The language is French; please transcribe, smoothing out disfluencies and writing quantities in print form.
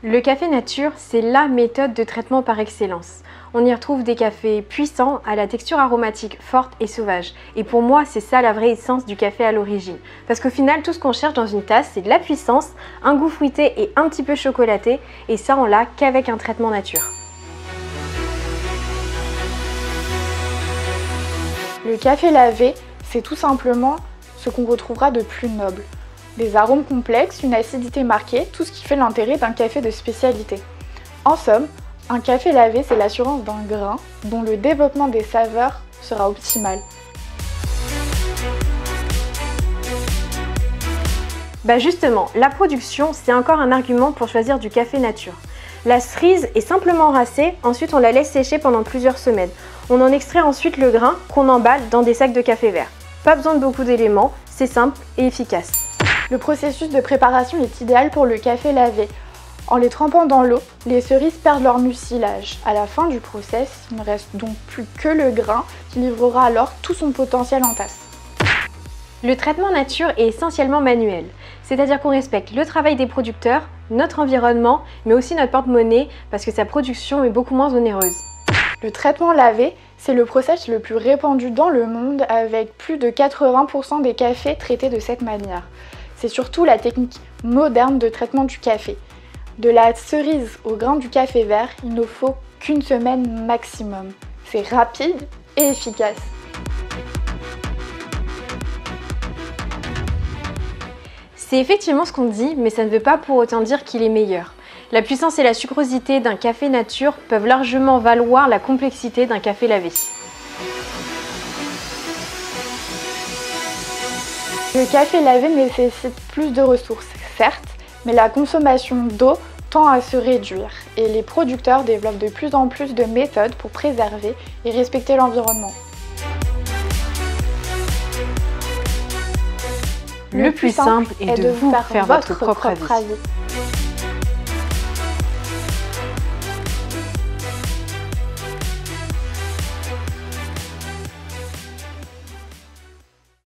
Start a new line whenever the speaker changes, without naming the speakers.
Le café nature, c'est la méthode de traitement par excellence. On y retrouve des cafés puissants, à la texture aromatique forte et sauvage. Et pour moi, c'est ça la vraie essence du café à l'origine. Parce qu'au final, tout ce qu'on cherche dans une tasse, c'est de la puissance, un goût fruité et un petit peu chocolaté. Et ça, on l'a qu'avec un traitement nature.
Le café lavé, c'est tout simplement ce qu'on retrouvera de plus noble. Des arômes complexes, une acidité marquée, tout ce qui fait l'intérêt d'un café de spécialité. En somme, un café lavé, c'est l'assurance d'un grain dont le développement des saveurs sera optimal.
Justement, la production, c'est encore un argument pour choisir du café nature. La cerise est simplement rassée, ensuite on la laisse sécher pendant plusieurs semaines. On en extrait ensuite le grain qu'on emballe dans des sacs de café vert. Pas besoin de beaucoup d'éléments, c'est simple et efficace.
Le processus de préparation est idéal pour le café lavé. En les trempant dans l'eau, les cerises perdent leur mucilage. À la fin du process, il ne reste donc plus que le grain qui livrera alors tout son potentiel en tasse.
Le traitement nature est essentiellement manuel, c'est-à-dire qu'on respecte le travail des producteurs, notre environnement, mais aussi notre porte-monnaie parce que sa production est beaucoup moins onéreuse.
Le traitement lavé, c'est le process le plus répandu dans le monde avec plus de 80% des cafés traités de cette manière. C'est surtout la technique moderne de traitement du café. De la cerise au grain du café vert, il ne faut qu'une semaine maximum. C'est rapide et efficace.
C'est effectivement ce qu'on dit, mais ça ne veut pas pour autant dire qu'il est meilleur. La puissance et la sucrosité d'un café nature peuvent largement valoir la complexité d'un café lavé.
Le café lavé nécessite plus de ressources, certes, mais la consommation d'eau tend à se réduire et les producteurs développent de plus en plus de méthodes pour préserver et respecter l'environnement.
Le plus simple est de vous faire votre propre avis.